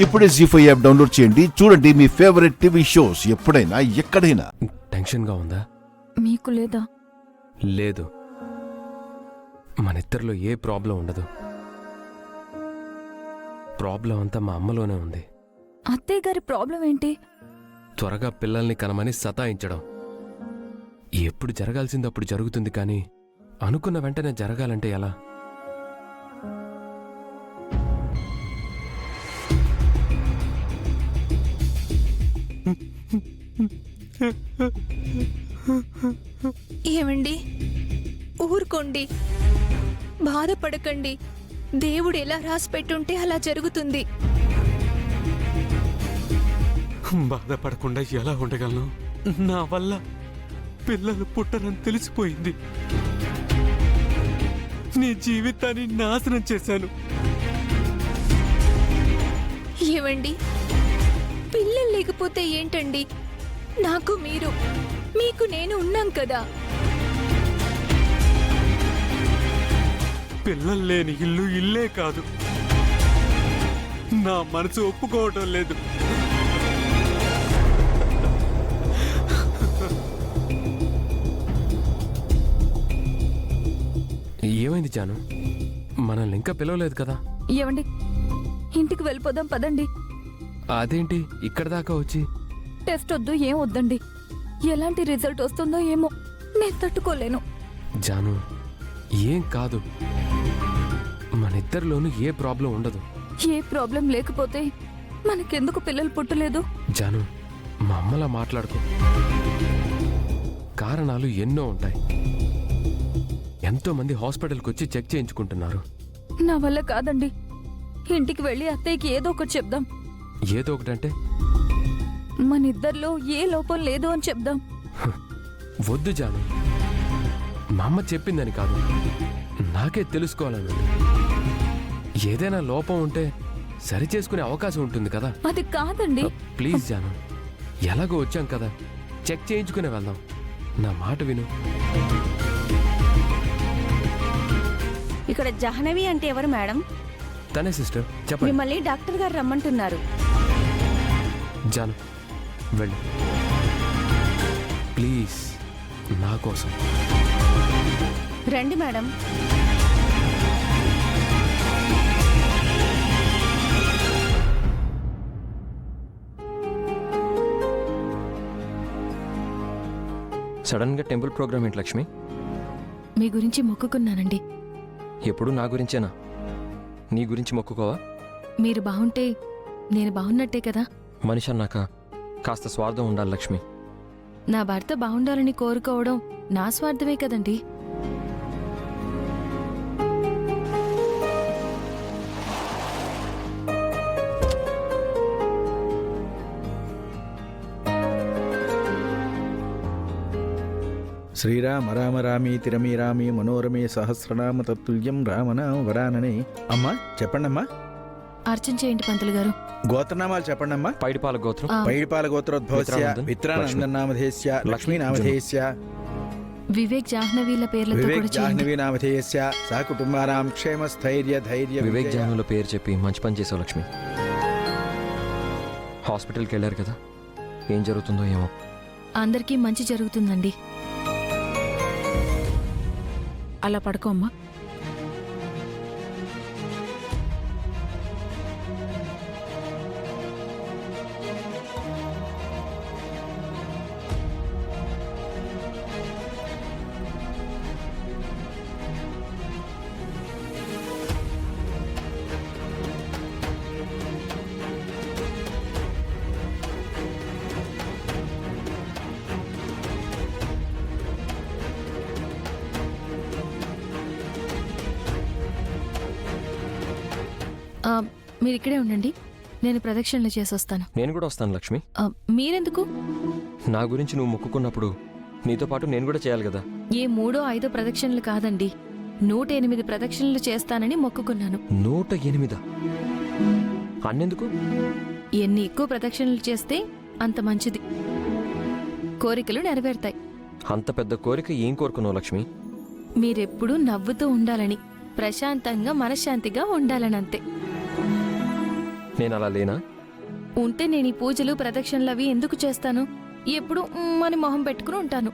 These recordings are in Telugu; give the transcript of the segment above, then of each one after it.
ఇప్పుడే జీ5 యాప్ డౌన్లోడ్ చేయండి. చూడండి మీ ఫేవరెట్ టీవీ షోస్ ఎప్పుడైనా ఎక్కడైనా. టెన్షన్గా ఉందా? మీకు లేదా? లేదు, మనిద్దరిలో ఏ ప్రాబ్లం ఉండదు. ప్రాబ్లం అంతా మా అమ్మలోనే ఉంది. అత్తయ్య గారి ప్రాబ్లం ఏంటి? త్వరగా పిల్లల్ని కనమని సతాయించడం. ఎప్పుడు జరగాల్సింది అప్పుడు జరుగుతుంది, కానీ అనుకున్న వెంటనే జరగాలంటే ఎలా? ఏమండి, ఊరుకోండి, బాధపడకండి. దేవుడు ఎలా రాసి పెట్టుంటే అలా జరుగుతుంది. బాధపడకుండా ఎలా ఉండగలను? నా వల్ల పిల్లలు పుట్టరని తెలిసిపోయింది. నీ జీవితాన్ని నాశనం చేశాను. ఏమండి, పిల్లలు లేకపోతే ఏంటండి? నాకు మీరు, మీకు నేను ఉన్నాం కదా. పిల్లలు లేని ఇల్లు ఇల్లే కాదు. నా మనసు ఒప్పుకోవటం లేదు. ఏమైంది జాను? మనల్ని ఇంకా పిలవలేదు కదా? ఏమండి, ఇంటికి వెళ్ళిపోదాం పదండి. అదేంటి ఇక్కడ దాకా వచ్చి? టెస్ట్ వద్దు, ఏం వద్దండి. ఎలాంటి రిజల్ట్ వస్తుందో ఏమో, నేను తట్టుకోలేను. జాను, ఏం కాదు, మనిద్దరిలోనూ ఏ ప్రాబ్లం ఉండదు. ఏ ప్రాబ్లం లేకపోతే మనకెందుకు పిల్లలు పుట్టలేదు? జాను, మా అమ్మలా మాట్లాడుకో. కారణాలు ఎన్నో ఉంటాయి. ఎంతో మంది హాస్పిటల్కి వచ్చి చెక్ చేయించుకుంటున్నారు. నా వల్ల కాదండి. ఇంటికి వెళ్ళి అత్తయ్యకి ఏదో ఒకటి చెప్దాం. ఏదో ఒకటంటే? మనిద్దరిలో ఏ లోపం లేదు అని చెప్దాం. వద్దు జాను, మా అమ్మ చెప్పిందని కాదు, నాకే తెలుసుకోవాలని. ఏదైనా లోపం ఉంటే సరి చేసుకునే అవకాశం ఉంటుంది కదా. అది కాదండి. ప్లీజ్ జాను, ఎలాగో వచ్చాం కదా, చెక్ చేయించుకునే వెళ్దాం. నా మాట విను. ఇక్కడ జాహ్నవి అంటే ఎవరు మేడం? తనే సిస్టర్, చెప్పండి. మిమ్మల్ని డాక్టర్ గారు రమ్మంటున్నారు. జాను, వెళ్ళు ప్లీజ్, నా కోసం. రండి మేడం. సడన్గా టెంపుల్ ప్రోగ్రామ్ ఏంటి లక్ష్మి? మీ గురించి మొక్కుకున్నానండి. ఎప్పుడు నా గురించేనా? నీ గురించి మొక్కుకోవా? మీరు బాగుంటే నేను బాగున్నట్టే కదా. మనిషి అన్నాక కాస్త స్వార్థం ఉండాలి లక్ష్మి. నా భర్త బాగుండాలని కోరుకోవడం నా స్వార్థమే కదండి. శ్రీరామ రామ రామీతి రమి రామి మనోరమే సహస్రనామ తత్తుల్యం రామనామ వరాననే. అమ్మా చెప్పండమ్మా. అర్చన చేయండి పంతులు గారు. గోత్రనామాలు చెప్పండమ్మా. పైడిపాల గోత్రం. పైడిపాల గోత్రోద్భవస్య మిత్రానందన్ నామధేయస్య లక్ష్మీ నామధేయస్య వివేక్ జాహ్నవీల పేర్లతో వివేక్ కూడా చేయండి. జాహ్నవి నామధేయస్య సహ కుటుంబానాం క్షేమ స్థైర్య ధైర్య వివేక్ జానుల పేరు చెప్పి మంచి పని చేసావు లక్ష్మి. హాస్పిటల్కి వెళ్ళారు కదా, ఏం జరుగుతుందో ఏమో. అందరికీ మంచి జరుగుతుందండి. అలా పడుకోమ్మా. మీరు ఇక్కడే ఉండండి, నేను ప్రదక్షిణలు చేసొస్తాను. నేను కూడా వస్తాను లక్ష్మి. మీరెందుకు? నా గురించి నువ్వు మొక్కుకున్నప్పుడు నీతో పాటు నేను కూడా చేయాలి కదా. ఏ 3, 5 ప్రదక్షిణలు కాదండి, 108 ప్రదక్షిణలు చేస్తానని మొక్కుకున్నాను. 108? అన్నెందుకు? ఎన్ని ఎక్కువ ప్రదక్షిణలు చేస్తే అంత మంచిది, కోరికలు నెరవేరుతాయి. అంత పెద్ద కోరిక ఏం కోరుకున్నావు లక్ష్మి? మీరెప్పుడూ నవ్వుతూ ఉండాలని, ప్రశాంతంగా మనశ్శాంతిగా ఉండాలనంతే. నేను అలా లేనా? ఉంటే నేను ఈ పూజలు ప్రదక్షిణలు అవి ఎందుకు చేస్తాను? ఎప్పుడు అని మొహం పెట్టుకుని ఉంటాను.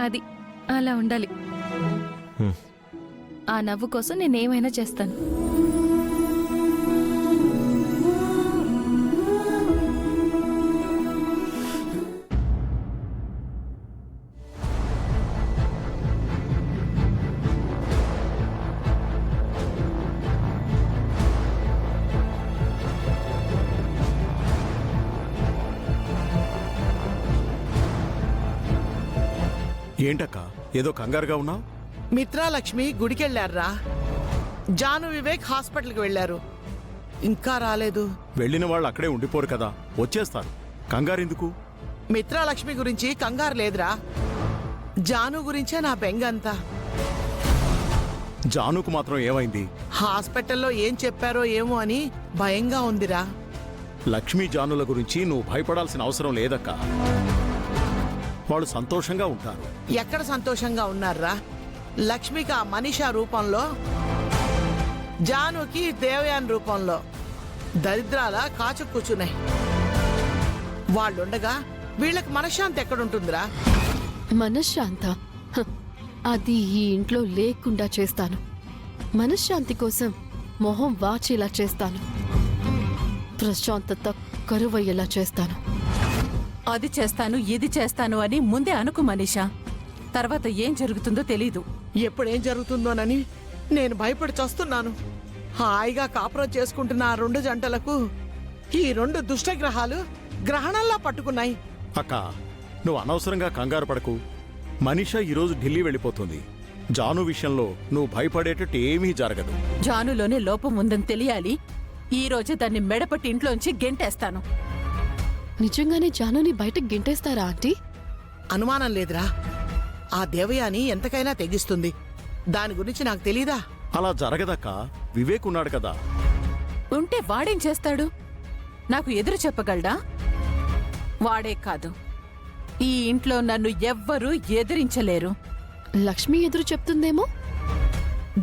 అది అలా ఉండాలి. హ్మ్. ఆ నవ్వు కోసం నేనేమైనా చేస్తాను. ఏంటక్క ఏదో కంగారుగా ఉన్నావు? మిత్రాలక్ష్మి గుడికెళ్ళారా? జాను వివేక్ హాస్పిటల్కి వెళ్ళారు, ఇంకా రాలేదు. వెళ్ళిన వాళ్ళు అక్కడే ఉండిపోరు కదా, వచ్చేస్తారు. కంగారెందుకు? మిత్రాలక్ష్మి గురించి కంగారు లేదురా, జాను గురించే నా బెంగంతా. జానుకు మాత్రం ఏమైంది? హాస్పిటల్లో ఏం చెప్పారో ఏమో అని భయంగా ఉందిరా. లక్ష్మీ జానుల గురించి నువ్వు భయపడాల్సిన అవసరం లేదక్కా. వాళ్ళు సంతోషంగా ఉంటారు. ఎక్కడ సంతోషంగా ఉన్నారా? లక్ష్మికి ఆ మనిషా రూపంలో, జానుకి దేవయాన్ రూపంలో దరిద్రాల కాచు కూర్చున్నాయి. వాళ్ళుండగా వీళ్ళకి మనశ్శాంతి ఎక్కడుంటుందిరా? మనశ్శాంత హ, అది ఈ ఇంట్లో లేకుండా చేస్తాను. మనశ్శాంతి కోసం మొహం వాచేలా చేస్తాను. ప్రశాంతత కరువయ్యేలా చేస్తాను. అది చేస్తాను ఇది చేస్తాను అని ముందే అనుకు మనీషా. తర్వాత ఏం జరుగుతుందో తెలీదు. ఎప్పుడేం జరుగుతుందోనని నేను భయపడి చస్తున్నాను. హాయిగా కాపురం చేసుకుంటున్న ఆ 2 జంటలకు ఈ 2 దుష్టగ్రహాలు గ్రహణంలా పట్టుకున్నాయి. అక్క, నువ్వు అనవసరంగా కంగారు పడకు. మనీషా ఈరోజు ఢిల్లీ వెళ్ళిపోతుంది. జాను విషయంలో నువ్వు భయపడేటట్టు ఏమీ జరగదు. జానులోనే లోపం ఉందని తెలియాలి. ఈ రోజు దాన్ని మెడపట్టి ఇంట్లోంచి గెంటేస్తాను. నిజంగానే జానుని బయటకు గింటేస్తారా ఆంటీ? అనుమానం లేదురా, ఆ దేవయాని ఎంతకైనా తెగిస్తుంది. దాని గురించి నాకు తెలీదా? అలా జరగదక్క, వివేక్ ఉన్నాడు కదా. ఉంటే వాడేం చేస్తాడు? నాకు ఎదురు చెప్పగలడా? వాడే కాదు, ఈ ఇంట్లో నన్ను ఎవ్వరూ ఎదిరించలేరు. లక్ష్మి ఎదురు చెప్తుందేమో.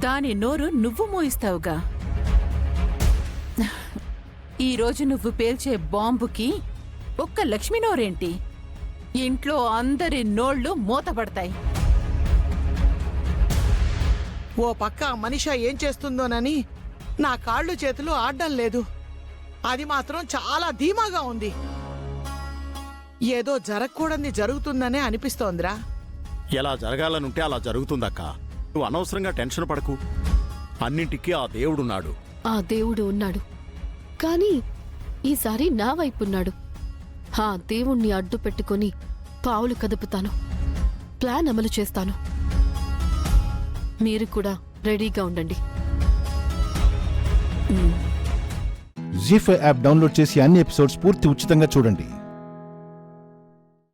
దాని నోరు నువ్వు మోయిస్తావుగా. ఈరోజు నువ్వు పేల్చే బాంబుకి ఒక్క లక్ష్మి నోరేంటి? ఇంట్లో అందరి నోళ్లు మూతపడతాయి. ఓ పక్క మనిషి ఏం చేస్తుందోనని నా కాళ్ళు చేతులు ఆడడం లేదు. అది మాత్రం చాలా ధీమాగా ఉంది. ఏదో జరగకూడని జరుగుతుందనే అనిపిస్తోందిరా. ఎలా జరగాలనుంటే అలా జరుగుతుందక్క. నువ్వు అనవసరంగా టెన్షన్ పడకు. అన్నింటికీ ఆ దేవుడున్నాడు. ఆ దేవుడు ఉన్నాడు, కానీ ఈసారి నా వైపున్నాడు. ఆ దేవుణ్ణి అడ్డు పెట్టుకుని పావులు కదుపుతాను, ప్లాన్ అమలు చేస్తాను. మీరు కూడా రెడీగా ఉండండి. జీ5 యాప్ డౌన్లోడ్ చేసి అన్ని ఎపిసోడ్స్ పూర్తి ఉచితంగా చూడండి.